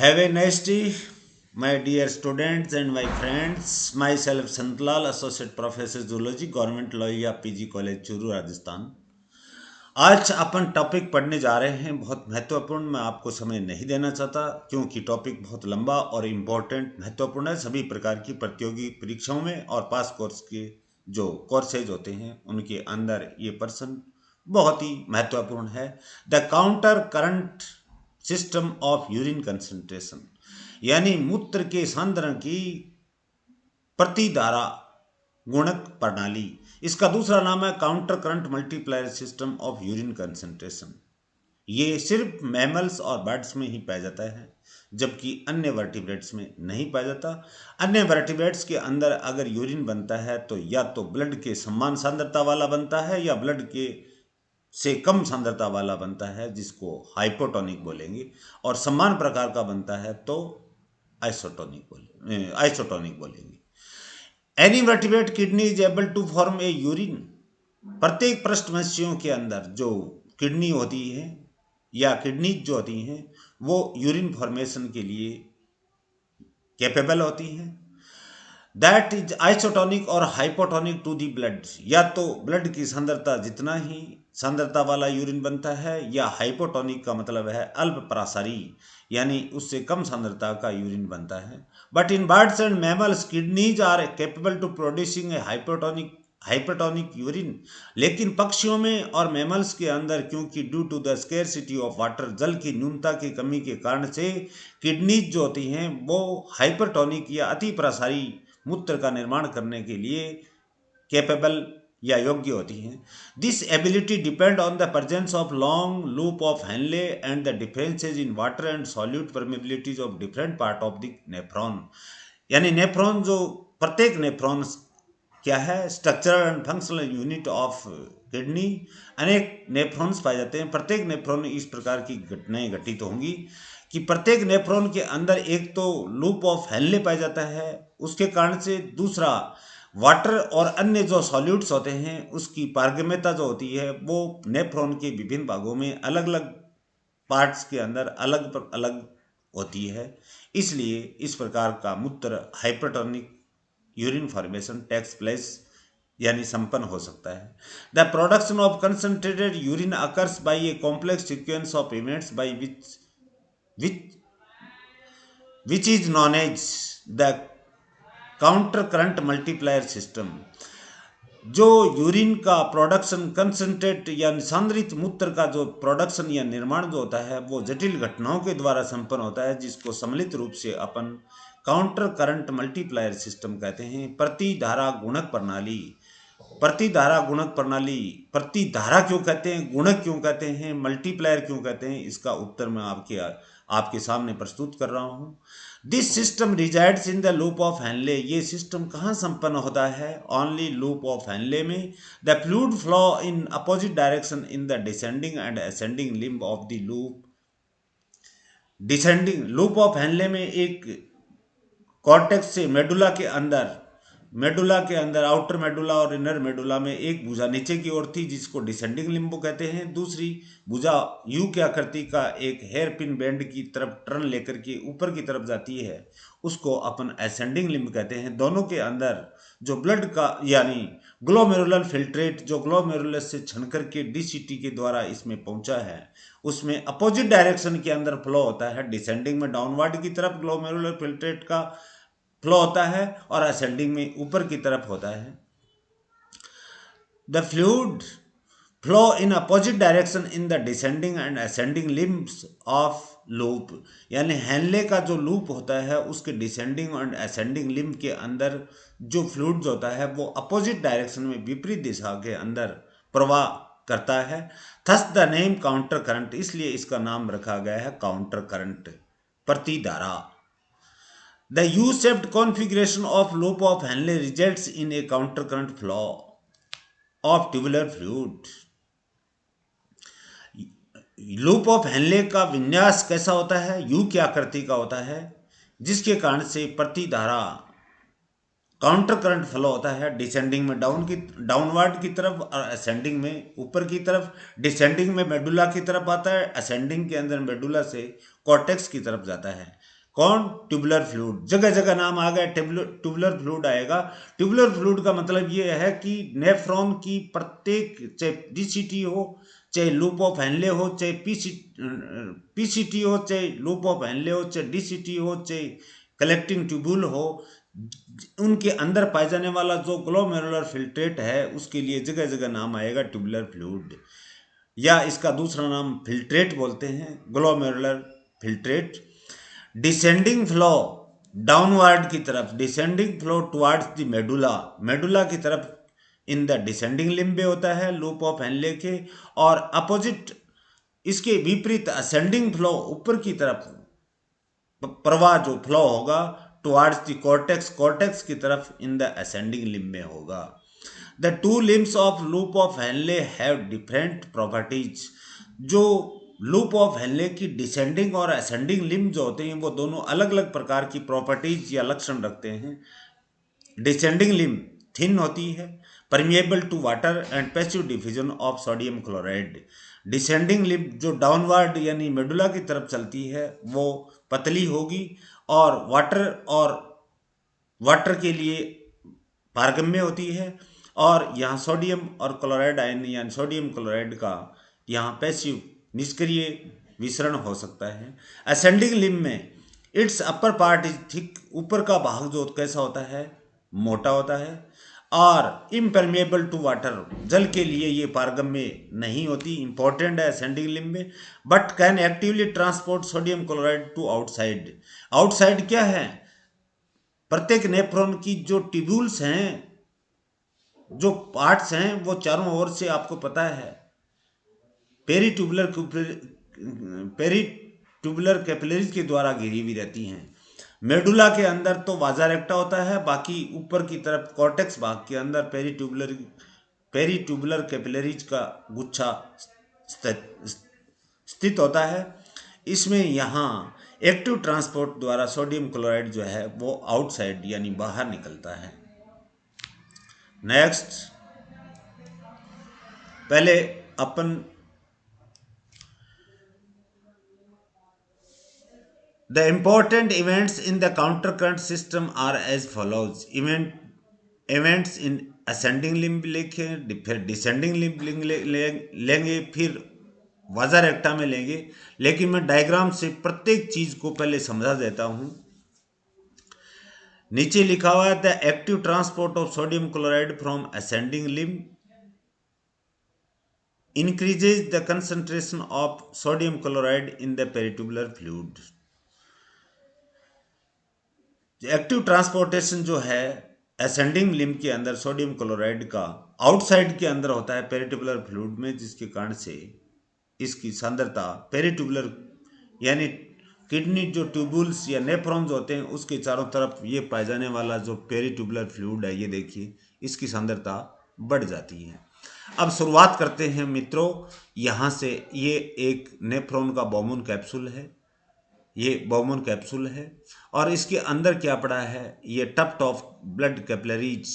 Have a nice day, my dear students and my friends. Myself Santlal, Associate Professor Zoology, Government Loya PG College, Churu Rajasthan. आज अपन topic पढ़ने जा रहे हैं, बहुत महत्वपूर्ण। मैं आपको समय नहीं देना चाहता क्योंकि टॉपिक बहुत लंबा और इम्पोर्टेंट महत्वपूर्ण है सभी प्रकार की प्रतियोगी परीक्षाओं में और पास कोर्स के जो कोर्सेज होते हैं उनके अंदर ये प्रश्न बहुत ही महत्वपूर्ण है। The counter current system of urine concentration, यानी मूत्र के सांद्रण की प्रतिधारा गुणक प्रणाली। इसका दूसरा नाम है counter current multiplier system of urine concentration. ये सिर्फ मैमल्स और बर्ड्स में ही पाया जाता है, जबकि अन्य वर्टिब्रेट्स में नहीं पाया जाता। अन्य वर्टिब्रेट्स के अंदर अगर यूरिन बनता है तो या तो ब्लड के समान सांद्रता वाला बनता है या ब्लड के से कम सांद्रता वाला बनता है, जिसको हाइपोटोनिक बोलेंगे, और समान प्रकार का बनता है तो आइसोटोनिक बोलेंगे। Any vertebrate kidney is able to form a urine. प्रत्येक पृष्ठवंशियों के अंदर जो किडनी होती है या किडनी जो होती हैं वो यूरिन फॉर्मेशन के लिए कैपेबल होती हैं। दैट इज आइसोटोनिक और हाइपोटोनिक टू दी ब्लड। या तो ब्लड की सांद्रता जितना ही सांद्रता वाला यूरिन बनता है, या हाइपोटोनिक का मतलब है अल्प प्रासारी, यानी उससे कम सांद्रता का यूरिन बनता है। But in birds and mammals kidneys are capable to producing a hypotonic urine. लेकिन पक्षियों में और मैमल्स के अंदर, क्योंकि due to the scarcity of water, जल की न्यूनता की कमी के कारण से किडनीज जो होती हैं वो हाइपरटोनिक या अति प्रसारी मूत्र का निर्माण करने के लिए कैपेबल या योग्य होती हैं। This ability depend on the presence of long loop of Henle and the differences in water and solute permeabilities of different part of the nephron. यानी नेफ्रॉन जो प्रत्येक नेफ्रॉन क्या है, structural and functional unit of kidney. अनेक nephrons पाए जाते हैं। प्रत्येक नेफ्रॉन इस प्रकार की घटनाएं घटित होंगी कि प्रत्येक नेफ्रॉन के अंदर एक तो लूप ऑफ हेनले पाया जाता है, उसके कारण से दूसरा वाटर और अन्य जो सॉल्यूट्स होते हैं उसकी पारगम्यता जो होती है वो नेफ्रॉन के विभिन्न भागों में अलग अलग पार्ट्स के अंदर अलग अलग होती है। इसलिए इस प्रकार का मूत्र hypertonic urine formation takes place यानी संपन्न हो सकता है। The production of concentrated urine occurs by a complex sequence of events by which which is known as the counter current multiplier system. जो यूरिन का प्रोडक्शन कंसंट्रेट या सांद्रित मूत्र का जो प्रोडक्शन या निर्माण जो होता है वो जटिल घटनाओं के द्वारा संपन्न होता है, जिसको सम्मिलित रूप से अपन काउंटर करंट मल्टीप्लायर सिस्टम कहते हैं। प्रतिधारा गुणक प्रणाली। प्रतिधारा गुणक प्रणाली, प्रतिधारा क्यों कहते हैं, गुणक क्यों कहते हैं, मल्टीप्लायर क्यों कहते हैं, इसका उत्तर मैं आपके सामने प्रस्तुत कर रहा हूं। This system resides in the loop of Henley. ये सिस्टम कहाँ संपन्न होता है? ओनली लूप ऑफ हेनले में। The fluid flow in opposite direction in the descending and ascending limb of the loop. Descending loop of Henley में एक cortex से medulla के अंदर आउटर मेडुला और इनर मेडुला में एक भुजा नीचे की ओर थी जिसको डिसेंडिंग लिम्बो कहते हैं। दूसरी भुजा यू की आकृति का एक हेयर पिन बैंड की तरफ टर्न लेकर के ऊपर की तरफ जाती है, उसको अपन असेंडिंग लिम्ब कहते हैं। दोनों के अंदर जो ब्लड का यानी ग्लोमेरुलर फिल्ट्रेट जो ग्लोमेरुलस से छन करके डीसीटी के द्वारा इसमें पहुंचा है, उसमें अपोजिट डायरेक्शन के अंदर फ्लो होता है। डिसेंडिंग में डाउनवर्ड की तरफ ग्लोमेरुलर फिल्ट्रेट का फ्लो होता है और असेंडिंग में ऊपर की तरफ होता है। The fluid flow in opposite direction in the descending and ascending limbs of loop. यानी हैनले का जो लूप होता है उसके डिसेंडिंग और असेंडिंग लिम्ब के अंदर जो फ्लूइड होता है वो अपोजिट डायरेक्शन में विपरीत दिशा के अंदर प्रवाह करता है। Thus the name counter current, इसलिए इसका नाम रखा गया है काउंटर करंट, प्रतिधारा। The U-shaped configuration of loop of Henle results in a counter current flow of tubular fluid। Loop of Henle का विन्यास कैसा होता है? यू की आकृति का होता है, जिसके कारण से प्रतिधारा काउंटर करंट फ्लो होता है डिसेंडिंग में डाउनवर्ड की तरफ और असेंडिंग में ऊपर की तरफ। डिसेंडिंग में मेडुला की तरफ आता है, असेंडिंग के अंदर मेडुला से कॉर्टेक्स की तरफ जाता है। कौन? Tubular fluid. जगह जगह नाम आ गया, ट्यूबुलर फ्लूइड आएगा। ट्यूबुलर फ्लूइड का मतलब ये है कि नेफ्रॉन की प्रत्येक, चाहे डीसीटी हो, चाहे लूप ऑफ हेनले हो, चाहे पीसीटी हो, चाहे लूप ऑफ हेनले हो, चाहे डीसीटी हो, चाहे कलेक्टिंग ट्यूबुल हो, उनके अंदर पाए जाने वाला जो ग्लोमेरुलर फिल्ट्रेट है उसके लिए जगह जगह नाम आएगा ट्यूबुलर फ्लूइड, या इसका दूसरा नाम फिल्ट्रेट बोलते हैं, glomerular filtrate. Descending flow downward की तरफ, descending flow towards the medulla, medulla की तरफ इन द डिसेंडिंग लिम्बे होता है लूप ऑफ हेनले के। और अपोजिट, इसके विपरीत असेंडिंग फ्लो ऊपर की तरफ प्रवाह जो फ्लो होगा टुवर्ड्स द कॉर्टेक्स, कॉर्टेक्स की तरफ इन द असेंडिंग लिम्ब में होगा। The two limbs of loop of Henley have different properties. जो लूप ऑफ हेनले की डिसेंडिंग और असेंडिंग लिम्ब जो होते हैं वो दोनों अलग अलग प्रकार की प्रॉपर्टीज या लक्षण रखते हैं। डिसेंडिंग लिम्ब थिन होती है, permeable to water and passive diffusion of sodium chloride. Descending limb जो डाउनवर्ड यानी मेडुला की तरफ चलती है वो पतली होगी और वाटर के लिए पारगम्य होती है। और यहाँ सोडियम और क्लोराइड आयन यानी सोडियम क्लोराइड का यहाँ पैसिव निष्क्रिय विसरण हो सकता है। असेंडिंग लिम्ब में it's upper part is thick, ऊपर का भाग जो कैसा होता है? मोटा होता है। और इम्परमेबल टू वाटर, जल के लिए ये पारगम्य नहीं होती, इंपॉर्टेंट है असेंडिंग लिम्ब में। But can actively transport sodium chloride to outside. Outside क्या है? प्रत्येक नेफ्रॉन की जो ट्यूब्यूल्स हैं, जो पार्ट्स हैं, वो चारों ओर से आपको पता है पेरीट्यूबुलर कैपिलरीज के द्वारा घिरी हुई रहती हैं। मेडुला के अंदर तो वाजा रेक्टा होता है, बाकी ऊपर की तरफ कॉर्टेक्स भाग के अंदर पेरीट्यूबुलर कैपिलरीज का गुच्छा स्थित होता है। इसमें यहाँ एक्टिव ट्रांसपोर्ट द्वारा सोडियम क्लोराइड जो है वो आउटसाइड यानी बाहर निकलता है। नेक्स्ट, पहले अपन The important events in the counter current system are as follows. Events in ascending limb लिखे, फिर डिसेंडिंग लिम्ब लेंगे, फिर वाजा रेक्टा में लेंगे। लेकिन मैं डायग्राम से प्रत्येक चीज को पहले समझा देता हूं। नीचे लिखा हुआ है the active transport of sodium chloride from ascending limb increases the concentration of sodium chloride in the peritubular fluid। Active transportation जो है असेंडिंग लिम्ब के अंदर सोडियम क्लोराइड का आउटसाइड के अंदर होता है पेरिट्यूबुलर फ्लूइड में, जिसके कारण से इसकी सांद्रता पेरिट्यूबुलर यानी किडनी जो ट्यूबुल्स या नेफ्रॉन्स होते हैं उसके चारों तरफ ये पाए जाने वाला जो पेरिट्यूबुलर फ्लूइड है, ये देखिए इसकी सांद्रता बढ़ जाती है। अब शुरुआत करते हैं मित्रों, यहाँ से ये एक नेफ्रॉन का बोमन कैप्सूल है, ये बोमन कैप्सूल है और इसके अंदर क्या पड़ा है? ये tuft of blood capillaries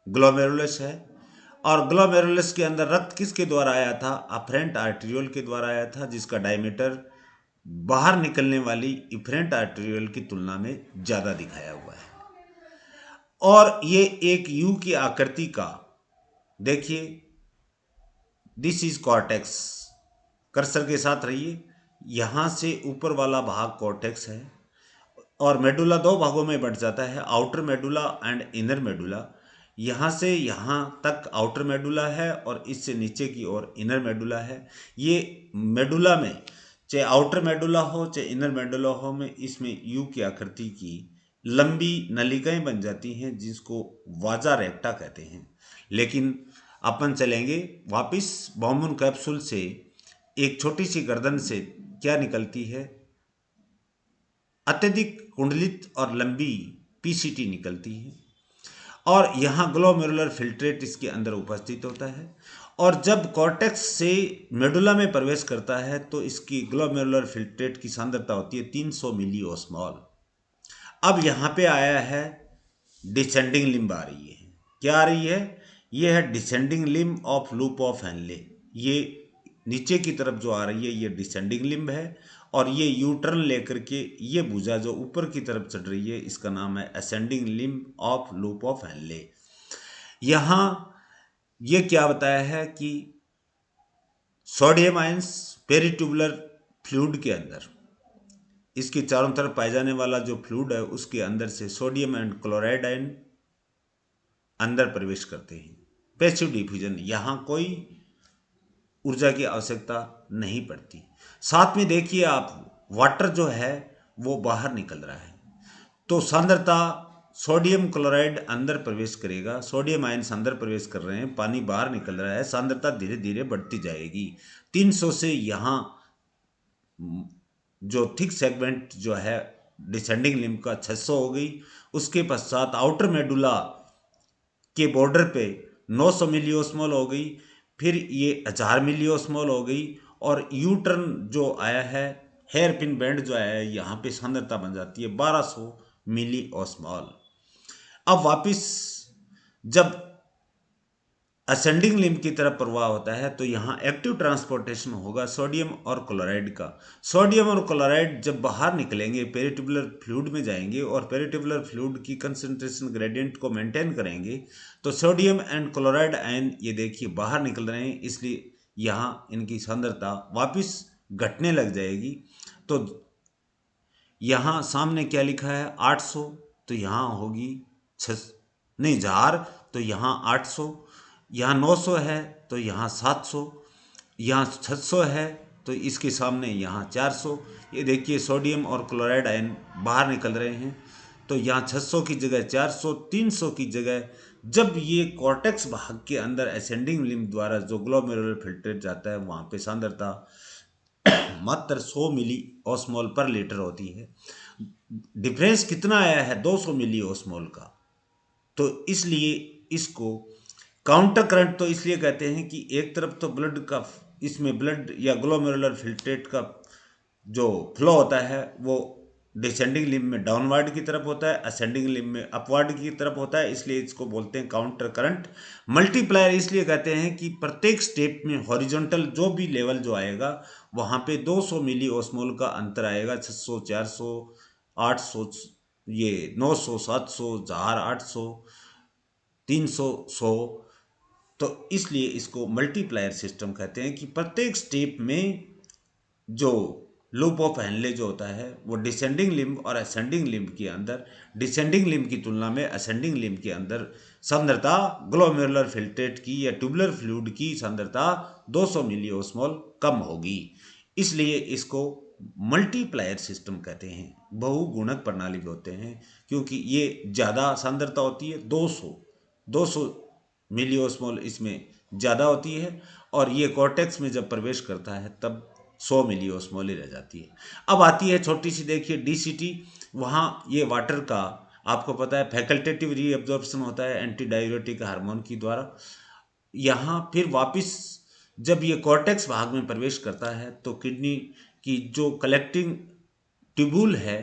glomerulus है। और ग्लोमेरुलस के अंदर रक्त किसके द्वारा आया था? अफरेंट आर्टेरियोल के द्वारा आया था, जिसका डायमीटर बाहर निकलने वाली इफरेंट आर्टेरियोल की तुलना में ज्यादा दिखाया हुआ है। और ये एक यू की आकृति का, देखिए दिस इज कॉर्टेक्स, कर्सर के साथ रहिए, यहाँ से ऊपर वाला भाग कॉर्टेक्स है और मेडुला दो भागों में बढ़ जाता है, outer medulla and inner medulla. यहाँ से यहाँ तक आउटर मेडुला है और इससे नीचे की ओर इनर मेडुला है। ये मेडुला में चाहे आउटर मेडुला हो चाहे इनर मेडुला हो, में इसमें यू की आकृति की लंबी नलिकाएं बन जाती हैं जिसको वाजा रेक्टा कहते हैं। लेकिन अपन चलेंगे वापिस बोमन कैप्सूल से, एक छोटी सी गर्दन से क्या निकलती है? अत्यधिक कुंडलित और लंबी पीसीटी निकलती है और यहाँ ग्लोमेरुलर फिल्ट्रेट इसके अंदर उपस्थित होता है। और जब कॉर्टेक्स से मेडुला में प्रवेश करता है तो इसकी ग्लोमेरुलर फिल्ट्रेट की सांद्रता होती है 300 मिली ओस्मॉल। अब यहाँ पे आया है डिसेंडिंग लिम्ब आ रही है। क्या आ रही है? ये है descending limb of loop of Henley. ये नीचे की तरफ जो आ रही है ये डिसेंडिंग लिम्ब है, और ये यू टर्न लेकर के ये भुजा जो ऊपर की तरफ चढ़ रही है इसका नाम है ascending limb of loop of Henley. यहाँ ये क्या बताया है कि सोडियम आयंस पेरिट्यूबुलर फ्लूइड के अंदर, इसके चारों तरफ पाए जाने वाला जो फ्लूइड है उसके अंदर से सोडियम एंड क्लोराइड आयन अंदर प्रवेश करते हैं। पैसिव डिफ्यूजन, यहाँ कोई ऊर्जा की आवश्यकता नहीं पड़ती। साथ में देखिए आप, वाटर जो है वो बाहर निकल रहा है, तो सांद्रता सोडियम क्लोराइड अंदर प्रवेश करेगा, सोडियम आयंस अंदर प्रवेश कर रहे हैं, पानी बाहर निकल रहा है, सांद्रता धीरे धीरे बढ़ती जाएगी। 300 से यहाँ जो थिक सेगमेंट जो है डिसेंडिंग लिम्ब का 600 हो गई। उसके पश्चात आउटर मेडुला के बॉर्डर पे 900 मिलियोस्मोल हो गई, फिर ये 1000 मिलियोस्मोल हो गई, और यू टर्न जो आया है, हेयर पिन बैंड जो आया है, यहाँ पे सांद्रता बन जाती है 1200 मिलियोस्मोल। अब वापिस जब असेंडिंग लिम्ब की तरफ प्रवाह होता है तो यहाँ एक्टिव ट्रांसपोर्टेशन होगा सोडियम और क्लोराइड का। सोडियम और क्लोराइड जब बाहर निकलेंगे पेरिट्यूबुलर फ्लूइड में जाएंगे और पेरिट्यूबुलर फ्लूइड की कंसंट्रेशन ग्रेडियंट को मेंटेन करेंगे, तो सोडियम एंड क्लोराइड आयन ये देखिए बाहर निकल रहे हैं, इसलिए यहाँ इनकी सांद्रता वापिस घटने लग जाएगी। तो यहाँ सामने क्या लिखा है 800, तो यहाँ होगी 1000, तो यहाँ 800, यहाँ 900 है तो यहाँ 700, यहाँ 600 है तो इसके सामने यहाँ 400। ये देखिए सोडियम और क्लोराइड आयन बाहर निकल रहे हैं, तो यहाँ 600 की जगह 400, 300 की जगह जब ये कॉर्टेक्स भाग के अंदर असेंडिंग लिम्ब द्वारा जो ग्लोमेरुलर फिल्ट्रेट जाता है वहाँ पे सांद्रता मात्र 100 मिली ऑस्मोल पर लीटर होती है। डिफरेंस कितना आया है 200 मिली ऑस्मोल का। तो इसलिए इसको काउंटर करंट तो इसलिए कहते हैं कि एक तरफ तो ब्लड का, इसमें ब्लड या ग्लोमेरुलर फिल्ट्रेट का जो फ्लो होता है वो डिसेंडिंग लिम्ब में डाउनवर्ड की तरफ होता है, असेंडिंग लिम्ब में अपवर्ड की तरफ होता है, इसलिए इसको बोलते हैं काउंटर करंट। मल्टीप्लायर इसलिए कहते हैं कि प्रत्येक स्टेप में हॉरिजॉन्टल जो भी लेवल जो आएगा वहाँ पे 200 मिली ऑस्मोल का अंतर आएगा। 600, 400, 800, ये 900, 700, 1000, 800, 300, 100, तो इसलिए इसको मल्टीप्लायर सिस्टम कहते हैं कि प्रत्येक स्टेप में जो लूप ऑफ हेनले जो होता है वो डिसेंडिंग लिम्ब और असेंडिंग लिम्ब के अंदर, डिसेंडिंग लिम्ब की तुलना में असेंडिंग लिम्ब के अंदर सांद्रता ग्लोमेरुलर फिल्ट्रेट की या ट्यूबुलर फ्लूइड की सांद्रता 200 मिलियोस्मोल कम होगी। इसलिए इसको मल्टीप्लायर सिस्टम कहते हैं, बहुगुणक प्रणाली होते हैं, क्योंकि ये ज़्यादा सांद्रता होती है, 200 मिलियोस्मोल इसमें ज़्यादा होती है, और ये कॉर्टेक्स में जब प्रवेश करता है तब 100 मिलियोस्मोल ही रह जाती है। अब आती है छोटी सी, देखिए डीसीटी, वहाँ ये वाटर का आपको पता है फैकल्टेटिव रीअब्जॉर्प्शन होता है एंटी डायूरेटिक हार्मोन की द्वारा। यहाँ फिर वापस जब ये कॉर्टेक्स भाग में प्रवेश करता है तो किडनी की जो कलेक्टिंग ट्यूबुल है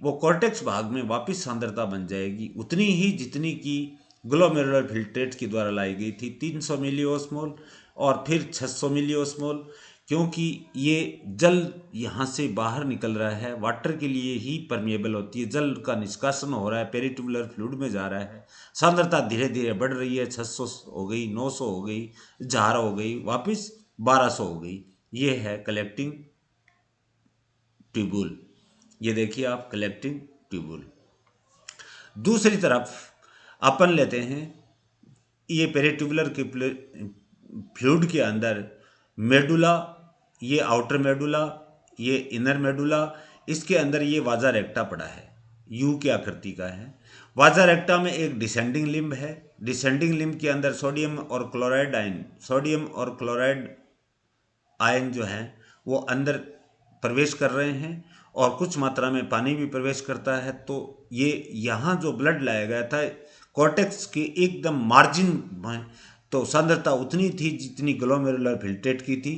वो कॉर्टेक्स भाग में वापस सांद्रता बन जाएगी उतनी ही जितनी की ग्लोमेरुलर फिल्ट्रेट के द्वारा लाई गई थी, 300 मिलियोस्मोल और फिर 600 मिलियोस्मोल। क्योंकि ये जल यहाँ से बाहर निकल रहा है, वाटर के लिए ही परमिएबल होती है, जल का निष्कासन हो रहा है, पेरिट्यूबुलर फ्लूइड में जा रहा है, सांद्रता धीरे धीरे बढ़ रही है, 600 हो गई, 900 हो गई, 1000 हो गई, वापस 1200 हो गई। ये है कलेक्टिंग ट्यूबुल। ये देखिए आप कलेक्टिंग ट्यूबुल। दूसरी तरफ अपन लेते हैं ये पेरिट्यूबुलर के फ्लूइड के अंदर मेडुला, ये आउटर मेडुला, ये इनर मेडुला, इसके अंदर ये वाजा रेक्टा पड़ा है, यू की आकृति का है। वाजा रेक्टा में एक डिसेंडिंग लिम्ब है, डिसेंडिंग लिम्ब के अंदर सोडियम और क्लोराइड आयन जो हैं वो अंदर प्रवेश कर रहे हैं, और कुछ मात्रा में पानी भी प्रवेश करता है। तो ये यहाँ जो ब्लड लाया गया था कॉर्टेक्स के एकदम मार्जिन में, तो सांद्रता उतनी थी जितनी ग्लोमेरुलर फिल्ट्रेट की थी।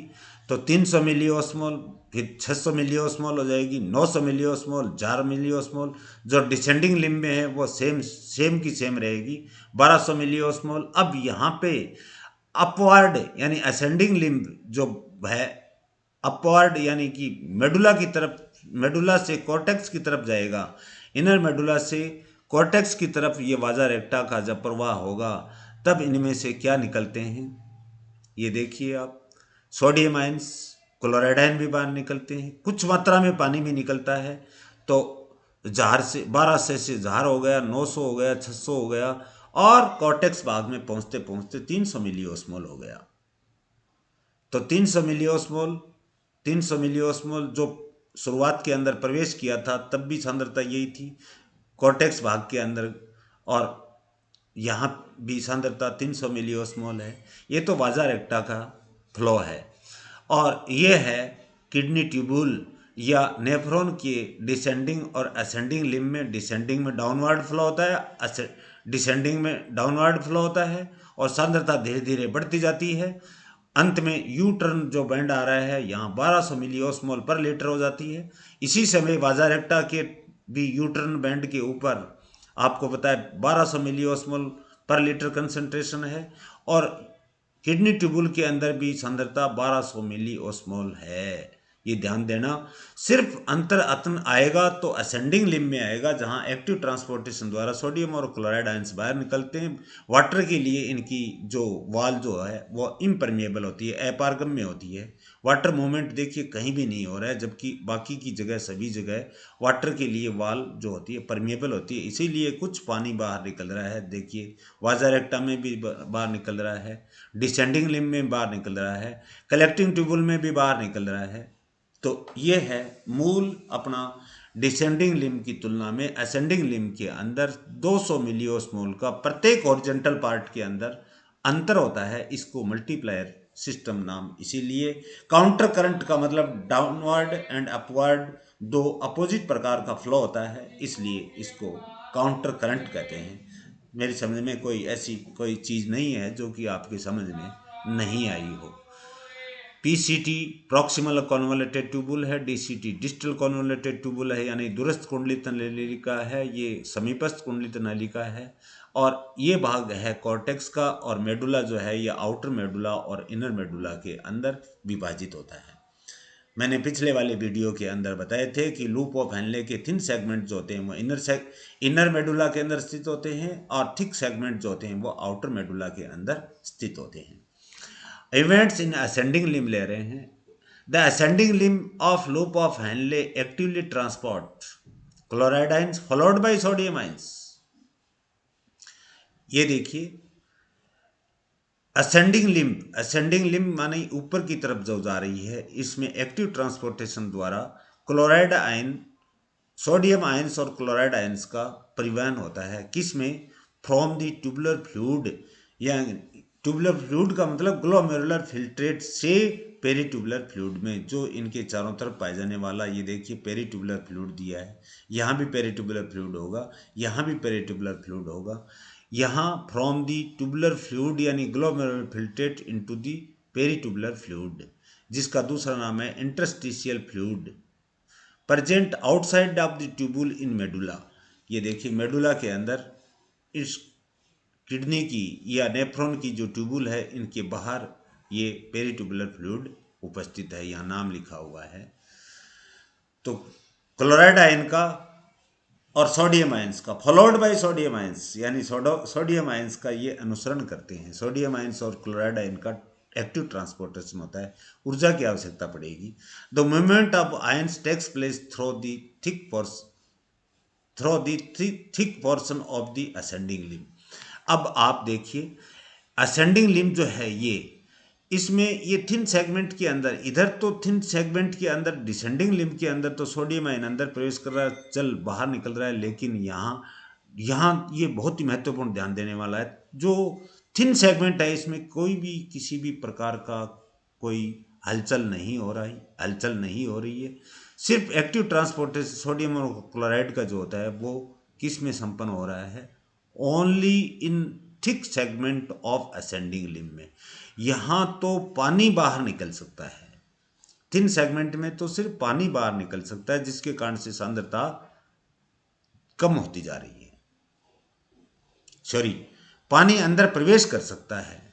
तो 300 मिली ऑस्मोल, फिर 600 मिली ऑस्मोल हो जाएगी, 900 मिली ऑस्मोल, 4 मिली ऑस्मोल। जो डिसेंडिंग लिम्ब में है वो सेम सेम की सेम रहेगी, 1200 मिली ऑस्मोल। अब यहाँ पे अपवर्ड यानी असेंडिंग लिम्ब जो है, अपवर्ड यानी कि मेडुला की तरफ, मेडुला से कॉर्टेक्स की तरफ जाएगा, इनर मेडुला से कॉर्टेक्स की तरफ ये वाजा रेक्टा का जब प्रवाह होगा, तब इनमें से क्या निकलते हैं ये देखिए आप। सोडियम आयंस, क्लोराइड आयन भी बाहर निकलते हैं, कुछ मात्रा में पानी भी निकलता है। तो जहर से 1200 से जहर हो गया, 900 हो गया, 600 हो गया, और कॉर्टेक्स भाग में पहुंचते पहुंचते 300 मिली ऑस्मोल हो गया। तो 300 मिली ऑस्मोल, 300 मिली ऑस्मोल जो शुरुआत के अंदर प्रवेश किया था, तब भी सांद्रता यही थी कॉर्टेक्स भाग के अंदर, और यहाँ भी सांद्रता 300 मिली ऑस्मोल है। ये तो वाजा रेक्टा का फ्लो है। और ये है किडनी ट्यूबुल या नेफ्रॉन के डिसेंडिंग और असेंडिंग लिम्ब में। डिसेंडिंग में डाउनवर्ड फ्लो होता है, डिसेंडिंग में डाउनवर्ड फ्लो होता है, और सांद्रता धीरे धीरे बढ़ती जाती है। अंत में यू टर्न जो बैंड आ रहा है यहाँ 1200 मिली ऑस्मोल पर लीटर हो जाती है। इसी समय वाजा रेक्टा के भी यू टर्न बैंड के ऊपर आपको पता है 1200 मिली ऑस्मोल पर लीटर कंसंट्रेशन है, और किडनी ट्यूबुल के अंदर भी सांद्रता 1200 मिली ऑस्मोल है। ये ध्यान देना। सिर्फ अंतर अतन आएगा तो असेंडिंग लिम्ब में आएगा, जहां एक्टिव ट्रांसपोर्टेशन द्वारा सोडियम और क्लोराइड आयंस बाहर निकलते हैं। वाटर के लिए इनकी जो वाल जो है वो इम्परमिएबल होती है, अपारगम्य होती है। वाटर मूवमेंट देखिए कहीं भी नहीं हो रहा है, जबकि बाकी की जगह सभी जगह वाटर के लिए वाल जो होती है परमिएबल होती है, इसीलिए कुछ पानी बाहर निकल रहा है। देखिए वाजा रेक्टा में भी बाहर निकल रहा है, डिसेंडिंग लिम्ब में बाहर निकल रहा है, कलेक्टिंग ट्यूबुल में भी बाहर निकल रहा है। तो ये है मूल अपना डिसेंडिंग लिम्ब की तुलना में असेंडिंग लिम्ब के अंदर 200 मिली ऑस्मोल का प्रत्येक ओरिजेंटल पार्ट के अंदर अंतर होता है। इसको मल्टीप्लायर सिस्टम नाम इसीलिए। काउंटर करंट का मतलब डाउनवर्ड एंड अपवर्ड, दो अपोजिट प्रकार का फ्लो होता है, इसलिए इसको काउंटर करंट कहते हैं। मेरी समझ में कोई ऐसी कोई चीज़ नहीं है जो कि आपकी समझ में नहीं आई हो। पीसीटी प्रॉक्सिमल कॉन्वोलेटेड ट्यूबुल है, डीसीटी डिस्टल कॉन्वोलेटेड ट्यूबुल है, यानी दूरस्थ कुंडलित नलिका है, ये समीपस्थ कुंडलित नलिका है। और ये भाग है कॉर्टेक्स का, और मेडुला जो है ये आउटर मेडुला और इनर मेडुला के अंदर विभाजित होता है। मैंने पिछले वाले वीडियो के अंदर बताए थे कि लूप ऑफ हेनले के थिन सेगमेंट जो होते हैं वो इनर मेडुला के अंदर स्थित होते हैं, और थिक सेगमेंट जो होते हैं वो आउटर मेडुला के अंदर स्थित होते हैं। इवेंट्स इन असेंडिंग लिम्ब ले रहे हैं। The ascending limb of loop of Henley actively transport chloride ions followed by sodium ions. ये देखिए असेंडिंग लिम्ब माने ऊपर की तरफ जो जा रही है, इसमें एक्टिव ट्रांसपोर्टेशन द्वारा क्लोराइड आयन, सोडियम आयंस और क्लोराइड आयंस का परिवहन होता है। किसमें? फ्रॉम द ट्यूबुलर फ्लूइड, या ट्यूबुलर फ्लूइड का मतलब ग्लोमेरुलर फिल्ट्रेट से पेरीट्यूबुलर फ्लूइड में, जो इनके चारों तरफ पाए जाने वाला, ये देखिए पेरीट्यूबुलर फ्लूइड दिया है, यहाँ भी पेरीट्यूबुलर फ्लूइड होगा, यहाँ भी पेरीट्यूबुलर फ्लूइड होगा। यहाँ फ्रॉम दी ट्यूबुलर फ्लूइड यानी glomerular filtrate into the peritubular fluid, जिसका दूसरा नाम है interstitial fluid, present outside of the tubule in medulla. ये देखिए मेडुला के अंदर इस किडनी की या नेफ्रॉन की जो ट्यूबुल है, इनके बाहर ये पेरीट्यूबुलर फ्लूइड उपस्थित है, यहाँ नाम लिखा हुआ है। तो क्लोराइड आयन का और सोडियम आयंस का फॉलोड बाय सोडियम आयंस, यानी सोडियम आयंस का ये अनुसरण करते हैं। सोडियम आयंस और क्लोराइड आयन का एक्टिव ट्रांसपोर्टेशन होता है, ऊर्जा की आवश्यकता पड़ेगी। The movement of ions takes place through the thick portion of the ascending limb. अब आप देखिए असेंडिंग लिम्ब जो है ये, इसमें ये थिन सेगमेंट के अंदर, इधर तो थिन सेगमेंट के अंदर डिसेंडिंग लिम्ब के अंदर तो सोडियम आयन अंदर प्रवेश कर रहा है, जल बाहर निकल रहा है, लेकिन यहाँ यहाँ ये बहुत ही महत्वपूर्ण ध्यान देने वाला है। जो थिन सेगमेंट है इसमें कोई भी किसी भी प्रकार का कोई हलचल नहीं हो रही है। सिर्फ एक्टिव ट्रांसपोर्टेशन सोडियम और क्लोराइड का जो होता है वो किस में संपन्न हो रहा है? Only in thick segment of ascending limb में। यहाँ तो पानी बाहर निकल सकता है, थिन सेगमेंट में तो सिर्फ पानी बाहर निकल सकता है, जिसके कारण से सांद्रता कम होती जा रही है। सॉरी, पानी अंदर प्रवेश कर सकता है,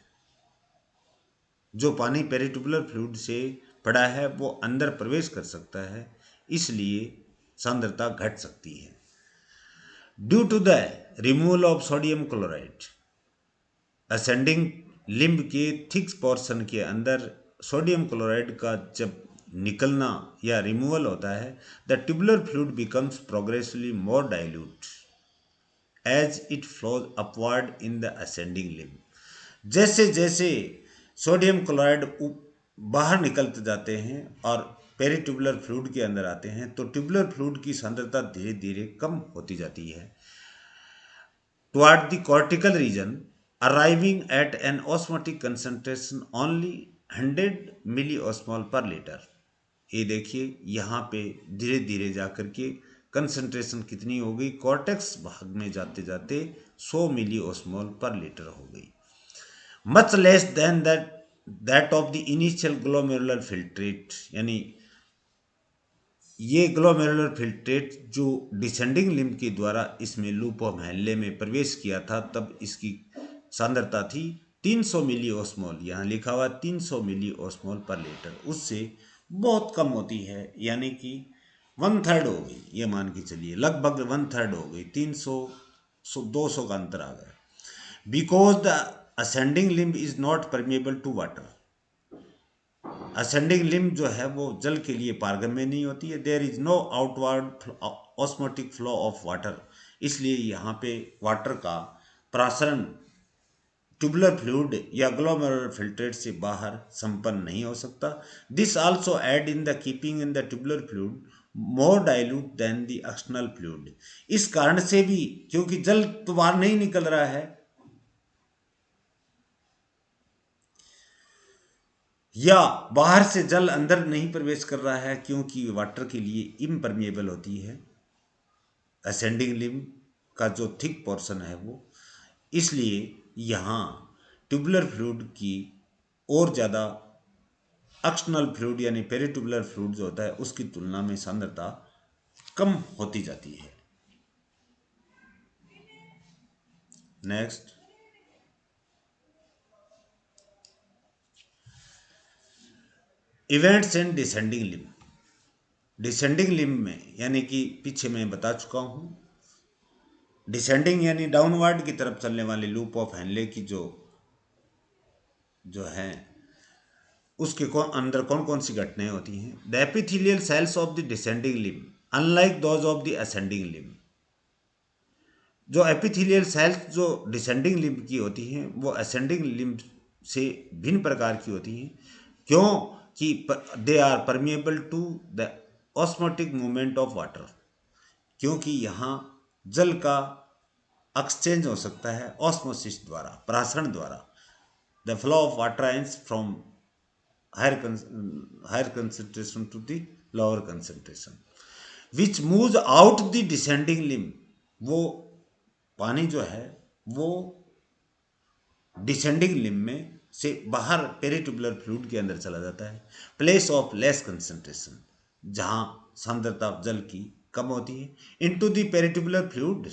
जो पानी पेरिटुबुलर फ्लूइड से पड़ा है वो अंदर प्रवेश कर सकता है, इसलिए सांद्रता घट सकती है। Due to the removal of sodium chloride, ascending limb के थिक पोर्शन के अंदर सोडियम क्लोराइड का जब निकलना या रिमूवल होता है, the tubular fluid becomes progressively more dilute as it flows upward in the ascending limb. जैसे जैसे सोडियम क्लोराइड बाहर निकलते जाते हैं और पेरिट्यूबुलर फ्लूइड के अंदर आते हैं, तो ट्यूबुलर फ्लूइड की सांद्रता धीरे धीरे कम होती जाती है toward the cortical region, arriving at an osmotic concentration only 100 milliosmol per liter। ये देखिए यहाँ पे धीरे धीरे जाकर के कंसंट्रेशन कितनी हो गई, कॉर्टेक्स भाग में जाते जाते 100 मिली ऑस्मोल पर लीटर हो गई, much less than that of the initial glomerular filtrate. यानी ये ग्लोमेरुलर फिल्ट्रेट जो डिसेंडिंग लिम्ब के द्वारा इसमें लूप ऑफ हेनले में प्रवेश किया था, तब इसकी सांद्रता थी 300 मिली ऑस्मोल, यहाँ लिखा हुआ 300 मिली ऑस्मोल पर लीटर, उससे बहुत कम होती है, यानी कि 1/3 हो गई, ये मान के चलिए लगभग 1/3 हो गई, 300 200 का अंतर आ गया। Because the ascending limb is not permeable to water, ascending limb जो है वो जल के लिए पारगम्य नहीं होती है। There is no outward osmotic flow of water, इसलिए यहाँ पे वाटर का प्रसारण ट्यूबुलर फ्लूइड या ग्लोमेरुलर फिल्ट्रेट से बाहर संपन्न नहीं हो सकता। This also aid in the keeping in the tubular fluid more dilute than the external fluid. इस कारण से भी, क्योंकि जल तो बाहर नहीं निकल रहा है या बाहर से जल अंदर नहीं प्रवेश कर रहा है, क्योंकि वाटर के लिए इम्परमिएबल होती है असेंडिंग लिम्ब का जो थिक पोर्शन है वो, इसलिए यहाँ ट्यूबुलर फ्लूइड की और ज़्यादा एक्सटर्नल फ्लूइड यानी पेरिट्यूबुलर फ्लूइड जो होता है उसकी तुलना में सांद्रता कम होती जाती है। Next, events in descending limb. Descending limb में, यानी कि पीछे मैं बता चुका हूँ, डिसेंडिंग यानी डाउनवर्ड की तरफ चलने वाले लूप ऑफ हेनले की जो है उसके अंदर कौन कौन सी घटनाएं होती हैं। The epithelial cells of the descending limb unlike those of the ascending limb, जो एपिथेलियल सेल्स जो डिसेंडिंग लिम्ब की होती हैं वो असेंडिंग लिम्ब से भिन्न प्रकार की होती हैं, क्यों कि they are permeable to the osmotic movement of water, क्योंकि यहाँ जल का एक्सचेंज हो सकता है ऑस्मोसिस द्वारा, प्रासरण द्वारा। The flow of water ions from higher concentration to the lower concentration which moves out the descending limb. वो पानी जो है वो डिसेंडिंग लिम्ब में से बाहर पेरिट्यूबुलर फ्लूइड के अंदर चला जाता है, प्लेस ऑफ लेस कंसंट्रेशन, जहाँ सांद्रता जल की कम होती है, इनटू द पेरिट्यूबुलर फ्लूइड,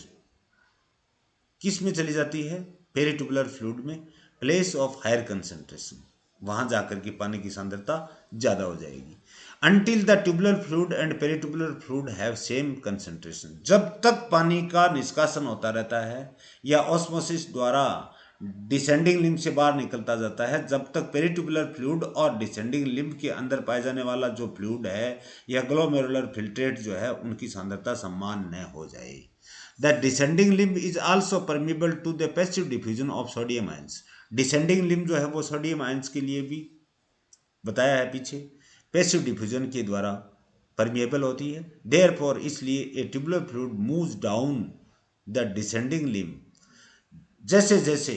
किस में चली जाती है, पेरिट्यूबुलर फ्लूइड में, प्लेस ऑफ हायर कंसंट्रेशन, वहां जाकर के पानी की सांद्रता ज्यादा हो जाएगी। Until the tubular fluid and peritubular fluid have same concentration, जब तक पानी का निष्कासन होता रहता है या ऑस्मोसिस द्वारा डिसेंडिंग लिम्ब से बाहर निकलता जाता है, जब तक पेरिट्यूबुलर फ्लूइड और डिसेंडिंग लिम्ब के अंदर पाए जाने वाला जो फ्लूइड है या ग्लोमेरुलर फिल्ट्रेट जो है उनकी सांद्रता समान न हो जाए। The descending limb is also permeable to the passive diffusion of sodium ions। Descending limb जो है वो सोडियम आयंस के लिए भी बताया है पीछे, पैसिव डिफ्यूजन के द्वारा परमिएबल होती है। देयरफॉर इसलिए a tubular fluid moves down the descending limb, जैसे जैसे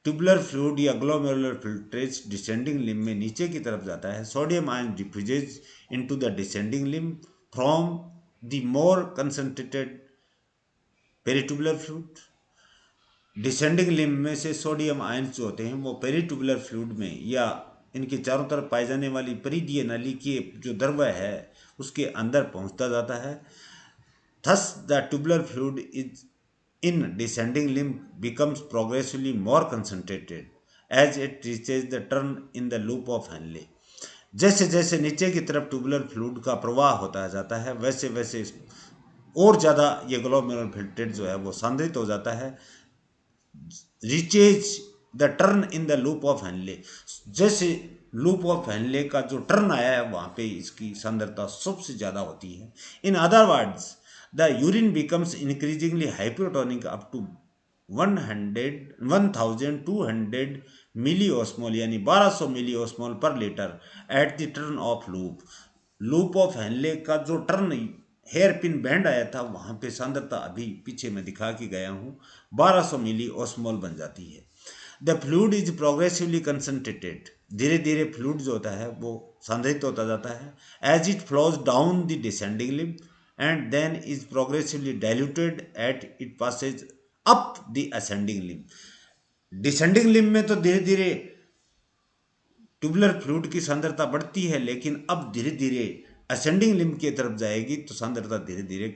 ट्यूबुलर फ्लूइड या ग्लोमेरुलर फिल्ट्रेट्स डिसेंडिंग लिम्ब में नीचे की तरफ जाता है, sodium ion diffuses into the descending limb from the more concentrated peritubular fluid. Descending limb में से सोडियम आयंस जो होते हैं वो पेरिट्यूबुलर फ्लूइड में या इनके चारों तरफ पाई जाने वाली परिधीय नली के जो द्रव्य है उसके अंदर पहुंचता जाता है। Thus the tubular fluid is in descending limb becomes progressively more concentrated as it reaches the turn in the loop of Henle। जैसे जैसे नीचे की तरफ ट्यूबुलर फ्लूइड का प्रवाह होता जाता है वैसे वैसे और ज़्यादा ये ग्लोमेरुलर फिल्ट्रेट जो है वो सांद्रित हो जाता है। Reaches the turn in the loop of Henley, जैसे लूप ऑफ हेनले का जो टर्न आया है वहाँ पे इसकी सांद्रता सबसे ज़्यादा होती है। In other words the urine becomes increasingly hypotonic up to 1200 milliosmole यानी 1200 मिली osmole per litre at the turn of loop. Loop of Henle का जो टर्न हेयर पिन बैंड आया था वहां पे सांद्रता अभी पीछे मैं दिखा के गया हूं 1200 मिली ऑस्मोल बन जाती है। The fluid is progressively concentrated, धीरे धीरे फ्लूइड जो होता है वो सांद्रित होता जाता है। As it flows down the descending limb and then is progressively diluted at it passes up the ascending limb. Descending limb में तो धीरे धीरे ट्यूबुलर फ्लूइड की सांद्रता बढ़ती है, लेकिन अब धीरे धीरे असेंडिंग लिम्ब की तरफ जाएगी तो सांद्रता धीरे धीरे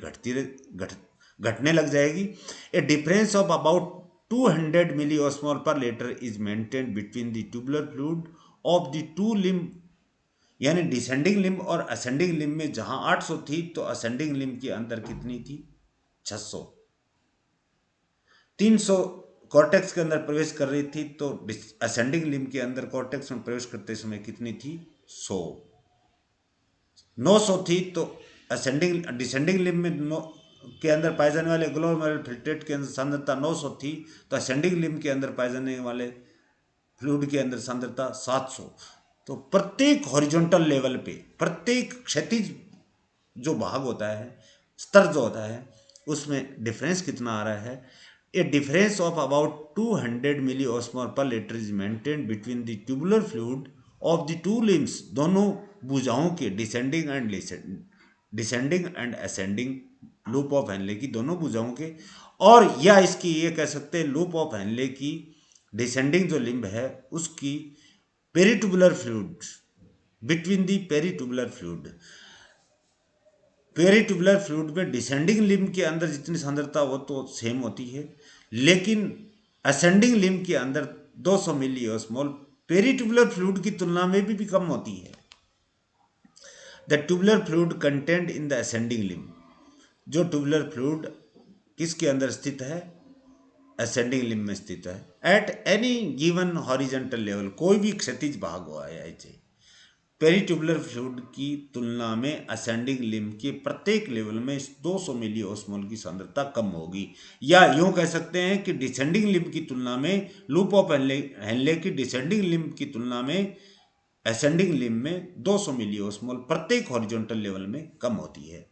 घटने लग जाएगी। A difference of about 200 milli osmole per litre is maintained between the tubular fluid of the two limb, यानी डिसेंडिंग लिम्ब और असेंडिंग लिम्ब में जहां 800 थी तो असेंडिंग लिम्ब के अंदर कितनी थी 600। 300 कॉर्टेक्स के अंदर प्रवेश कर रही थी तो असेंडिंग लिम्ब के अंदर कॉर्टेक्स में प्रवेश करते समय कितनी थी 100। 900 थी तो असेंडिंग डिसेंडिंग लिम्ब में के अंदर पाए जाने वाले ग्लोमेरुलर फिल्ट्रेट के अंदर सांद्रता 900 थी तो असेंडिंग लिम्ब के अंदर पाए जाने वाले फ्लूइड के अंदर सांद्रता 700। तो प्रत्येक हॉरिजॉन्टल लेवल पे, प्रत्येक क्षैतिज जो भाग होता है, स्तर जो होता है, उसमें डिफरेंस कितना आ रहा है। A difference of about 200 milli osmole per litre is maintained between the tubular fluid of the two limbs, दोनों भुजाओं के descending and ascending loop of Henle की दोनों भुजाओं के, और या इसकी ये कह सकते हैं लूप ऑफ हेनले की डिसेंडिंग जो लिम्ब है उसकी peritubular fluid between the peritubular fluid. Peritubular fluid में डिसेंडिंग लिम्ब के अंदर जितनी सांद्रता वो तो सेम होती है, लेकिन असेंडिंग लिम्ब के अंदर 200 मिली ऑस्मोल पेरिट्यूबुलर फ्लूइड की तुलना में भी कम होती है। The tubular fluid content in the ascending limb, जो ट्यूबुलर फ्लूइड किसके अंदर स्थित है असेंडिंग लिम्ब में स्थित है। Eight any given horizontal level, कोई भी क्षैतिज भाग हुआ है ऐसे पेरिट्यूबुलर फ्लूइड की तुलना में असेंडिंग लिम्ब के प्रत्येक लेवल में 200 मिली ऑस्मोल की सांद्रता कम होगी, या यूं कह सकते हैं कि डिसेंडिंग लिम्ब की तुलना में लूप ऑफ हेनले की डिसेंडिंग लिम्ब की तुलना में असेंडिंग लिम्ब में 200 मिली ऑस्मोल प्रत्येक हॉरिजॉन्टल लेवल में कम होती है।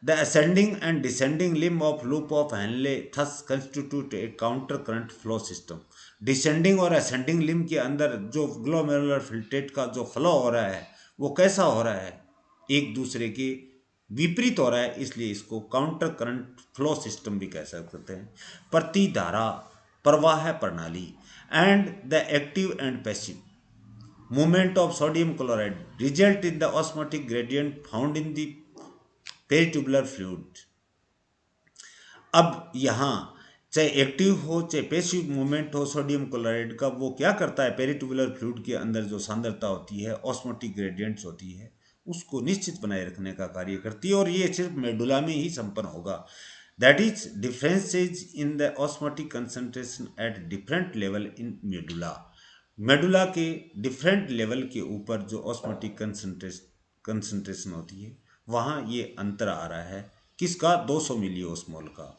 The ascending and descending limb of loop of Henley thus constitute A counter current flow system. Descending और असेंडिंग लिम्ब के अंदर जो ग्लोमेरुलर फिल्ट्रेट का जो फ्लो हो रहा है वो कैसा हो रहा है, एक दूसरे के विपरीत हो रहा है, इसलिए इसको काउंटर करंट फ्लो सिस्टम भी कह सकते हैं। प्रतिधारा प्रवाह प्रणाली and the active and passive movement of sodium chloride result in the osmotic gradient found in the peritubular fluid। अब यहाँ चाहे एक्टिव हो चाहे पैसिव मूवमेंट हो सोडियम क्लोराइड का, वो क्या करता है पेरिट्यूबुलर फ्लूइड के अंदर जो सांद्रता होती है ऑस्मोटिक ग्रेडियंट्स होती है उसको निश्चित बनाए रखने का कार्य करती है, और ये सिर्फ मेडुला में ही संपन्न होगा। That is differences in the osmotic concentration at different level in medulla. Medulla के डिफरेंट लेवल के ऊपर जो ऑस्मोटिक कंसंट्रेशन होती है वहाँ ये अंतर आ रहा है किसका 200 मिली ऑस्मोल का।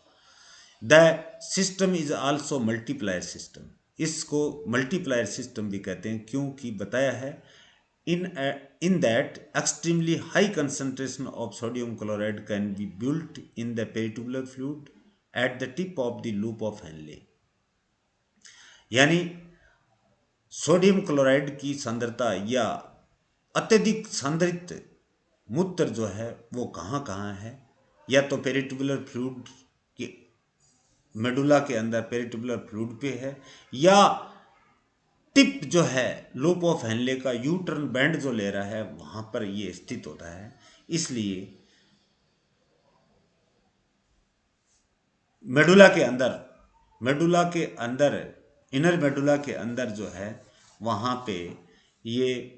The system is also multiplier system, इसको मल्टीप्लायर सिस्टम भी कहते हैं क्योंकि बताया है in that extremely high concentration of sodium chloride can be built in the peritubular fluid at the tip of the loop of Henle। यानी sodium chloride की सांद्रता या अत्यधिक सांद्रित मूत्र जो है वो कहाँ कहाँ है, या तो पेरिट्यूबुलर फ्लूइड के मेडुला के अंदर पेरिट्यूबुलर फ्लूइड पे है, या टिप जो है लूप ऑफ हेनले का यू टर्न बैंड जो ले रहा है वहां पर ये स्थित होता है। इसलिए मेडुला के अंदर इनर मेडुला के अंदर जो है वहां पे ये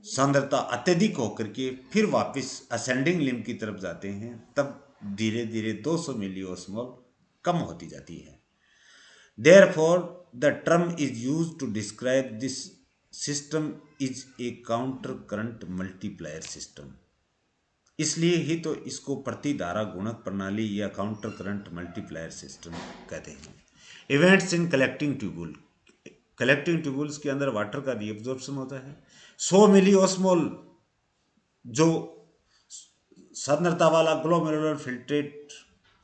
सांद्रता अत्यधिक होकर के फिर वापस असेंडिंग लिम्ब की तरफ जाते हैं, तब धीरे धीरे 200 मिलीओस्मोल कम होती जाती है। Therefore, the term is used to describe this system is a counter current multiplier system. इसलिए ही तो इसको प्रतिधारा गुणक प्रणाली या काउंटर करंट मल्टीप्लायर सिस्टम कहते हैं। इवेंट्स इन कलेक्टिंग ट्यूबुल्स के अंदर वाटर का रीअब्जॉर्प्शन होता है। 100 मिलीओस्मोल जो सांद्रता वाला ग्लोमेरुलर फिल्ट्रेट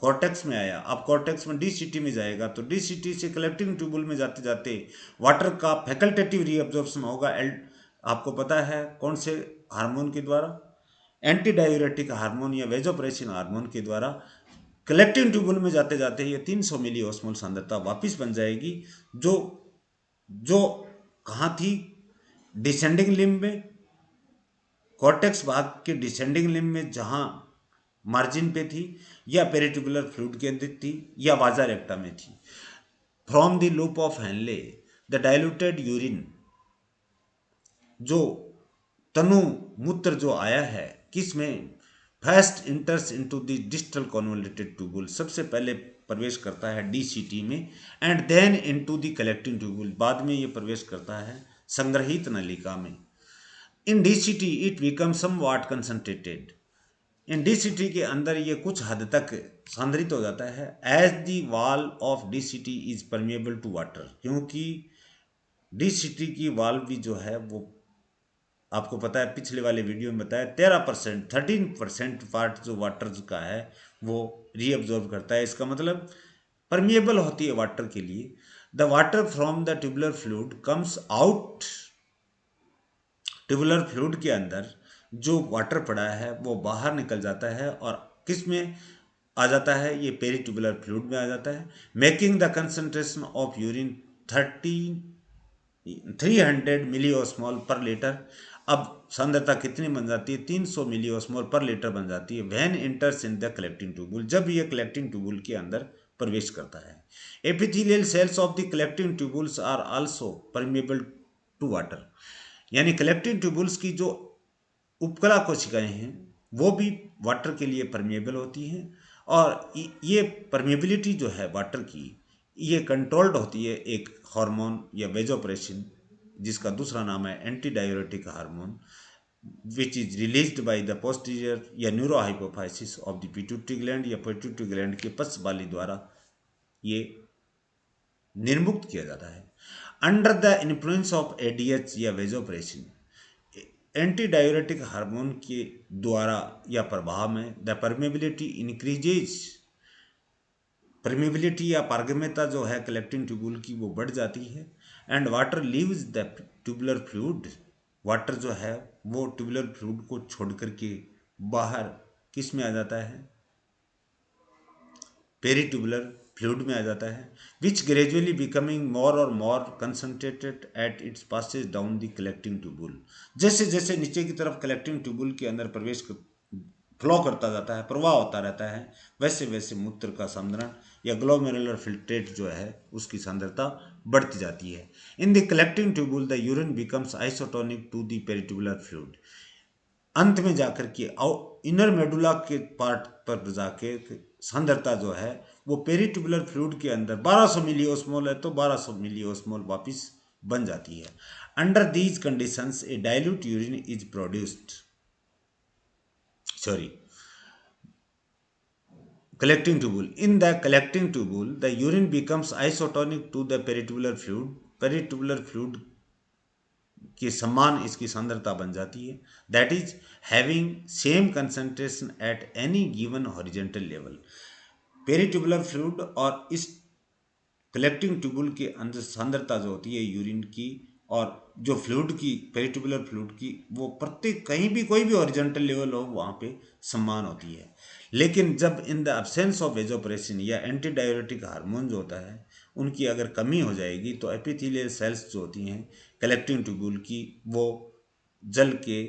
कॉर्टेक्स में आया, अब कॉर्टेक्स में डीसीटी में जाएगा, तो डीसीटी से कलेक्टिंग ट्यूबुल में जाते जाते वाटर का फैकल्टेटिव रीअब्जॉर्प्शन होगा। आपको पता है कौन से हार्मोन के द्वारा? एंटी डायूरेटिक हार्मोन या वेजोप्रेसिन हार्मोन के द्वारा। कलेक्टिंग ट्यूबुल में जाते जाते ये 300 मिलीओस्मोल सांद्रता वापस बन जाएगी, जो जो कहाँ थी? डिसेंडिंग लिम्ब में, कॉर्टेक्स भाग के डिसेंडिंग लिम्ब में जहाँ मार्जिन पे थी, या पेरिट्यूबुलर फ्लूइड के अंदर थी, या वाजा रेक्टा में थी। From the loop of Henle the diluted urine, जो तनु मूत्र जो आया है किस में? First enters into the distal convoluted tubule, सबसे पहले प्रवेश करता है डीसीटी में, and then into the collecting tubule, बाद में ये प्रवेश करता है संग्रहित नलिका में। In DCT it become somewhat concentrated, in DCT के अंदर ये कुछ हद तक सांद्रित हो जाता है। As the wall of DCT is permeable to water, क्योंकि डीसीटी की वाल भी जो है वो आपको पता है, पिछले वाले वीडियो में बताया 13%, 13% पार्ट जो वाटर का है वो रीअब्जॉर्ब करता है। इसका मतलब परमिएबल होती है वाटर के लिए। The water from the tubular fluid comes out, tubular fluid के अंदर जो वाटर पड़ा है वो बाहर निकल जाता है, और किस में आ जाता है? ये पेरीट्यूबुलर फ्लूइड में आ जाता है। Making the concentration of urine 300 मिलीओस्मोल पर लीटर। अब सांद्रता कितनी बन जाती है? 300 मिलीओस्मोल पर लीटर बन जाती है। When enters in the collecting tubule, जब ये कलेक्टिंग ट्यूबुल के अंदर प्रवेश करता है। Epithelial cells of the collecting tubules are also permeable to water, यानी कलेक्टिंग ट्यूबुल्स की जो उपकला कोशिकाएं हैं वो भी वाटर के लिए परमिएबल होती हैं, और ये परमिएबिलिटी जो है वाटर की, ये कंट्रोल्ड होती है एक हार्मोन या वेजोप्रेसिन, जिसका दूसरा नाम है anti diuretic hormone, which is released by the posterior या neurohypophysis of the pituitary gland, या पिट्यूटरी ग्लैंड के पश्च बाली द्वारा ये निर्मुक्त किया जाता है। Under the influence of ADH या वेजोप्रेसिन, एंटी डायूरेटिक हार्मोन के द्वारा या प्रभाव में द परमेबिलिटी इंक्रीजेज, परमेबिलिटी या पारगम्यता जो है कलेक्टिंग ट्यूबुल की वो बढ़ जाती है। And water leaves the tubular fluid, water जो है वो ट्यूबुलर फ्लूइड को छोड़ करके बाहर किस में आ जाता है? पेरीट्यूबुलर फ्लूइड में आ जाता है, विच ग्रेजुअली बिकमिंग मोर और more concentrated at its passage down the collecting tubule. जैसे जैसे नीचे की तरफ कलेक्टिंग ट्यूबुल के अंदर फ्लो करता जाता है, प्रवाह होता रहता है, वैसे वैसे मूत्र का सांद्रण या ग्लोमेरुलर फिल्ट्रेट जो है उसकी सांद्रता बढ़ती जाती है। In the collecting tubule the urine becomes isotonic to the peritubular fluid, अंत में जाकर के इनर मेडुला के पार्ट पर जाके सांद्रता जो है वो पेरीट्यूबुलर फ्लूइड के अंदर 1200 मिलीओस्मोल है तो 1200 मिलीओस्मोल वापस बन जाती है। Under these conditions A dilute urine is produced, sorry collecting tubule. In the collecting tubule, the urine becomes isotonic to the peritubular fluid. Peritubular fluid के समान इसकी सांद्रता बन जाती है, that is having same concentration at any given horizontal level. Peritubular fluid और इस collecting tubule के अंदर सांद्रता जो होती है यूरिन की और जो फ्लूइड की, पेरीट्यूबुलर फ्लूइड की, वो प्रत्येक कहीं भी कोई भी हॉरिजॉन्टल लेवल हो वहाँ पे समान होती है। लेकिन जब in the absence of vasopressin या एंटी डायूरेटिक हार्मोन जो होता है उनकी अगर कमी हो जाएगी तो एपिथेलियल सेल्स जो होती हैं कलेक्टिंग ट्यूब्यूल की वो जल के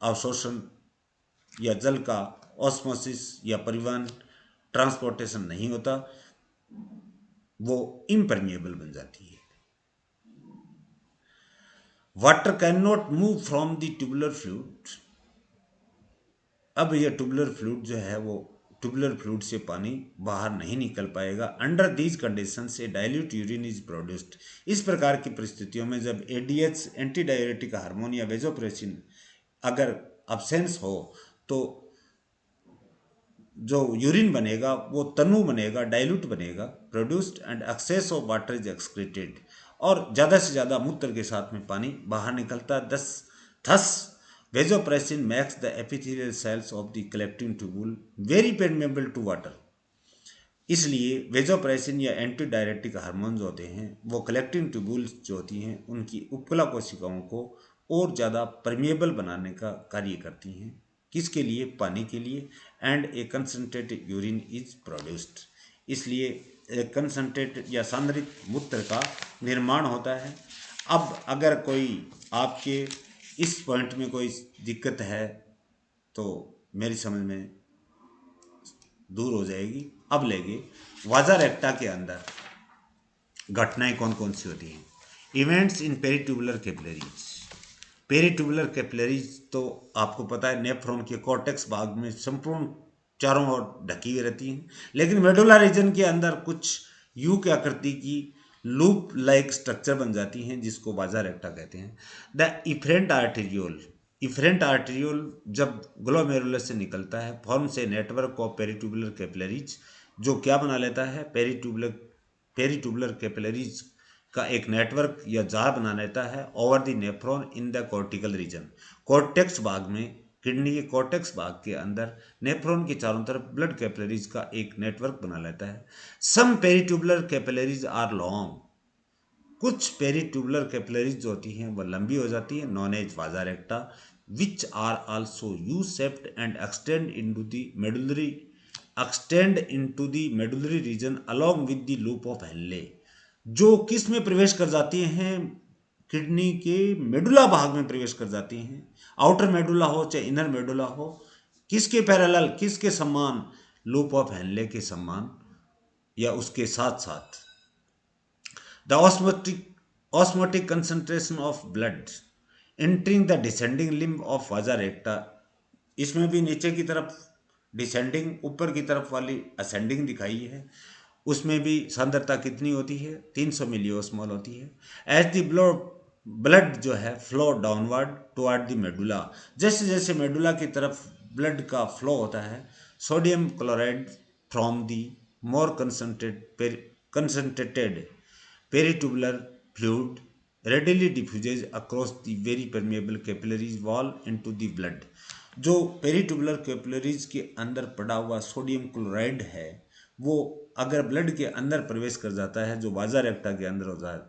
अवशोषण या जल का ऑस्मोसिस या परिवहन ट्रांसपोर्टेशन नहीं होता, वो इम्परमिएबल बन जाती है। Water can not move from the tubular fluid. अब ये ट्यूबुलर फ्लूइड जो है वो ट्यूबुलर फ्लूइड से पानी बाहर नहीं निकल पाएगा। Under these conditions A dilute urine is produced. इस प्रकार की परिस्थितियों में जब एडीएच एंटी डायरेटिक हार्मोन या वेजोप्रेसिन अगर अब्सेंस हो तो जो यूरिन बनेगा वो तनु बनेगा, डाइल्यूट बनेगा, produced and excess of water is excreted, और ज़्यादा से ज़्यादा मूत्र के साथ में पानी बाहर निकलता है। Thus vasopressin makes the epithelial cells of the collecting tubule very permeable to water. इसलिए वेजोप्रेसिन या एंटी डायरेटिक हार्मोन्स होते हैं वो कलेक्टिंग ट्यूबुल्स जो होती हैं उनकी उपकला कोशिकाओं को और ज़्यादा परमिएबल बनाने का कार्य करती हैं। किसके लिए? पानी के लिए। And A concentrated urine is produced. इसलिए एक कंसनट्रेटेड या सांद्रित मूत्र का निर्माण होता है। अब अगर कोई आपके इस पॉइंट में कोई दिक्कत है तो मेरी समझ में दूर हो जाएगी। अब लेंगे वाजा रेक्टा के अंदर घटनाएं कौन कौन सी होती हैं। Events in peritubular capillaries. Peritubular capillaries तो आपको पता है नेफ्रॉन के कॉर्टेक्स भाग में संपूर्ण चारों ओर ढकी हुई रहती हैं, लेकिन मेडुला रीजन के अंदर कुछ यू की आकृति की लूप लाइक स्ट्रक्चर बन जाती हैं जिसको वाजा रेक्टा कहते हैं। द इफरेंट आर्टेरियोल जब ग्लोमेरुलस से निकलता है forms a network of peritubular capillaries, जो क्या बना लेता है? पेरीट्यूबुलर कैपिलरीज का एक नेटवर्क या जाल बना लेता है over the nephron in the cortical region. Cortex भाग में, किडनी के कॉर्टेक्स भाग के अंदर नेफ्रॉन के चारों तरफ ब्लड कैपिलरीज का एक नेटवर्क बना लेता है। सम पेरीट्यूबुलर कैपिलरीज आर लॉन्ग। कुछ पेरीट्यूबुलर कैपिलरीज जो होती हैं वह लंबी हो जाती है, known as vasa recta, which are also U shaped and extend into the medullary region along with the loop of Henle. जो किस में प्रवेश कर जाती हैं? किडनी के मेडुला भाग में प्रवेश कर जाती हैं। आउटर मेडुला हो चाहे इनर मेडुला हो, किसके पैरेलल, किसके समान? लूप ऑफ हेनले के समान या उसके साथ साथ। The osmotic concentration of blood entering the descending limb of वाजा रेक्टा। इसमें भी नीचे की तरफ डिसेंडिंग, ऊपर की तरफ वाली असेंडिंग दिखाई है। उसमें भी सांद्रता कितनी होती है? 300 मिलियोस्मोल होती है। एज द ब्लड जो है flow downward toward the medulla, जैसे जैसे मेडुला की तरफ ब्लड का फ्लो होता है, sodium chloride from the more concentrated peritubular fluid readily diffuses across the very permeable capillaries wall into the blood। जो पेरीट्यूबुलर कैपिलरीज के अंदर पड़ा हुआ सोडियम क्लोराइड है वो अगर ब्लड के अंदर प्रवेश कर जाता है, जो वाजा रेक्टा के अंदर होता है,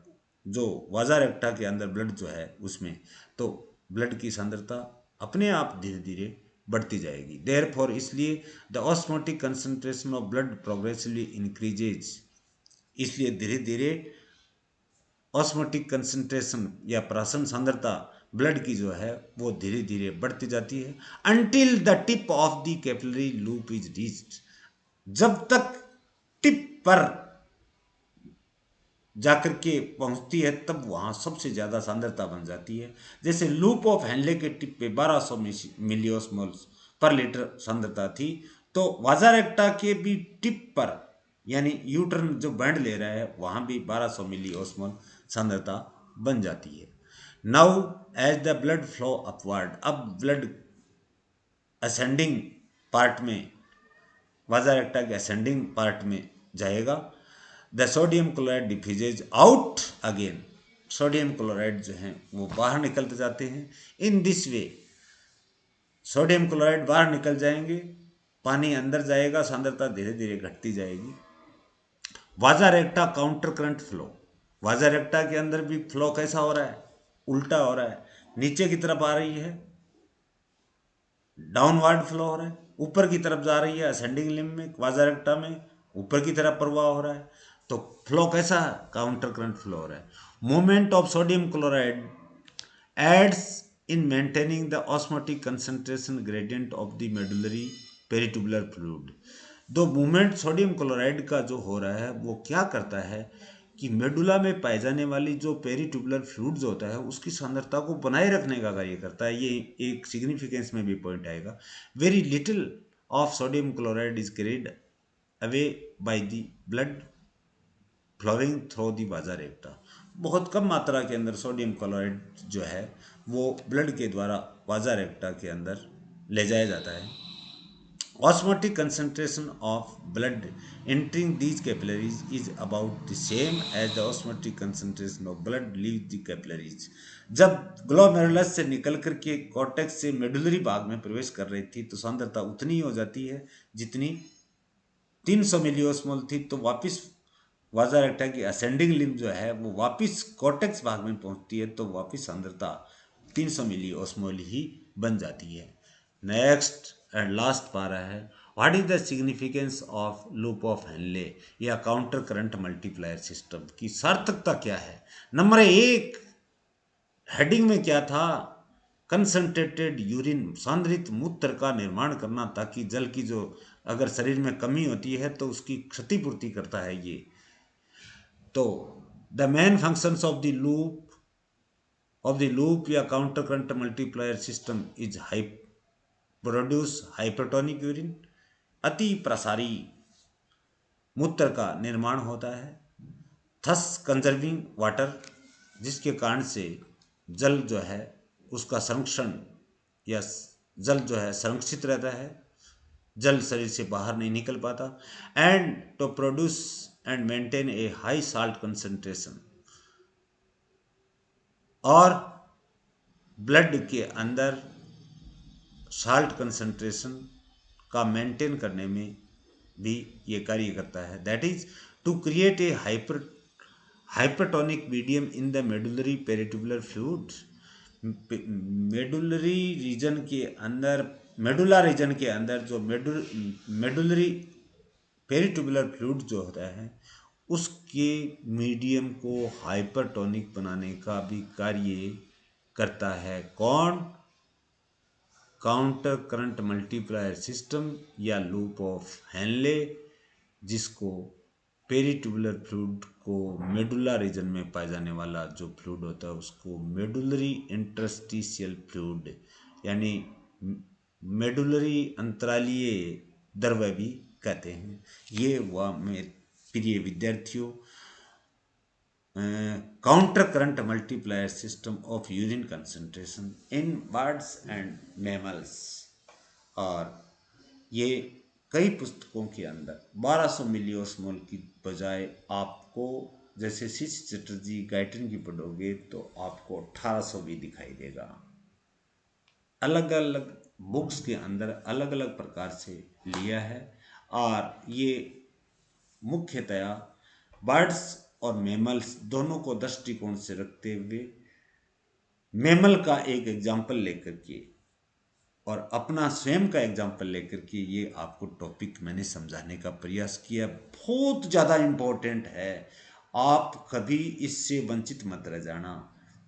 जो वाजा रेक्टा के अंदर ब्लड जो है उसमें, तो ब्लड की सांद्रता अपने आप धीरे धीरे बढ़ती जाएगी। देयरफॉर इसलिए the osmotic concentration of blood progressively increases. इसलिए धीरे धीरे ऑस्मोटिक कंसंट्रेशन या प्राशन सांद्रता ब्लड की जो है वो धीरे धीरे बढ़ती जाती है। Until the tip of the capillary loop is reached. जब तक टिप पर जाकर के पहुंचती है तब वहां सबसे ज्यादा सांद्रता बन जाती है। जैसे लूप ऑफ हेनले के टिप पे 1200 मिलियोस्मोल्स पर लीटर सांद्रता थी, तो वाजा रेक्टा के भी टिप पर यानी यूटर्न जो बैंड ले रहा है वहां भी 1200 मिलियोस्मोल सांद्रता बन जाती है। Now as the blood flow upward, अब ब्लड असेंडिंग पार्ट में, वाजा रेक्टा के असेंडिंग पार्ट में जाएगा। The sodium chloride diffuses out again. Sodium chloride जो है वो बाहर निकलते जाते हैं। In this way sodium chloride बाहर निकल जाएंगे, पानी अंदर जाएगा, सांद्रता धीरे धीरे घटती जाएगी। वाजा रेक्टा काउंटर करंट फ्लो। वाजा रेक्टा के अंदर भी फ्लो कैसा हो रहा है? उल्टा हो रहा है, नीचे की तरफ आ रही है, डाउनवर्ड फ्लो हो रहा है। ऊपर की तरफ जा रही है असेंडिंग लिम्ब में, वाजा रेक्टा में ऊपर की तरफ प्रवाह हो रहा है। तो फ्लो कैसा? काउंटर करंट फ्लो हो रहा है। Movement of sodium chloride aids in maintaining the osmotic concentration gradient of the medullary peritubular fluid। तो मूवमेंट सोडियम क्लोराइड का जो हो रहा है वो क्या करता है कि मेडुला में पाए जाने वाली जो पेरिट्यूबुलर फ्लूइड जो होता है उसकी सांद्रता को बनाए रखने का कार्य करता है। ये एक सिग्निफिकेंस में भी पॉइंट आएगा। Very little of sodium chloride is carried away by the blood flowing through the vasa recta. बहुत कम मात्रा के अंदर सोडियम क्लोराइड जो है वो ब्लड के द्वारा वाजा रेक्टा के अंदर ले जाया जाता है। Osmotic concentration of blood entering these capillaries is about the same as the osmotic concentration of blood leave the capillaries। जब ग्लोमेरुलस से निकल कर के कॉर्टेक्स से मेडुलरी भाग में प्रवेश कर रही थी तो सांद्रता उतनी ही हो जाती है जितनी 300 मिलीओस्मोल थी। तो वापस वाजा रेक्टा की असेंडिंग लिम्ब जो है वो वापस कॉर्टेक्स भाग में पहुंचती है तो वापस सांद्रता 300 मिलीओस्मोल ही बन जाती है। नेक्स्ट एंड लास्ट पारा है, what is the significance of loop of Henley या काउंटर करंट मल्टीप्लायर सिस्टम की सार्थकता क्या है। नंबर 1 हेडिंग में क्या था, कंसंट्रेटेड यूरिन सांद्रित मूत्र का निर्माण करना ताकि जल की जो अगर शरीर में कमी होती है तो उसकी क्षतिपूर्ति करता है ये। तो the main functions of the loop या counter current multiplier system is produce hypertonic urine, अति प्रसारी मूत्र का निर्माण होता है। थस कंजर्विंग वाटर, जिसके कारण से जल जो है उसका संरक्षण या जल जो है संरक्षित रहता है, जल शरीर से बाहर नहीं निकल पाता। And to produce and maintain a high salt concentration, और ब्लड के अंदर साल्ट कंसंट्रेशन का मेंटेन करने में भी ये कार्य करता है। That is to create a hypertonic medium in the medullary peritubular fluid. Medullary region के अंदर, मेडुला रीजन के अंदर जो मेडुलरी पेरिट्यूबुलर फ्लूइड जो होता है उसके मीडियम को हाइपरटोनिक बनाने का भी कार्य करता है। कौन? काउंटर करंट मल्टीप्लायर सिस्टम या लूप ऑफ हेनले, जिसको पेरिट्यूबुलर फ्लूइड को मेडुला रीजन में पाए जाने वाला जो फ्लूइड होता है उसको मेडुलरी इंटरस्टिशियल फ्लूइड यानी मेडुलरी अंतरालीय द्रव्य भी कहते हैं। ये हुआ मेरे प्रिय विद्यार्थियों counter current multiplier system of urine concentration in birds and mammals. और ये कई पुस्तकों के अंदर 1200 मिलीओस्मोल की बजाय आपको, जैसे सिच चटर्जी गाइटन की पढ़ोगे तो आपको 1800 भी दिखाई देगा। अलग अलग बुक्स के अंदर अलग अलग प्रकार से लिया है और ये मुख्यतया बर्ड्स और मैमल्स दोनों को दृष्टिकोण से रखते हुए मैमल का एक एग्जाम्पल लेकर के और अपना स्वयं का एग्जाम्पल लेकर के ये आपको टॉपिक मैंने समझाने का प्रयास किया। बहुत ज़्यादा इम्पोर्टेंट है, आप कभी इससे वंचित मत रह जाना।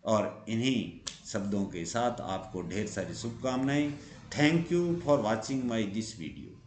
और इन्हीं शब्दों के साथ आपको ढेर सारी शुभकामनाएं। Thank you for watching my this video.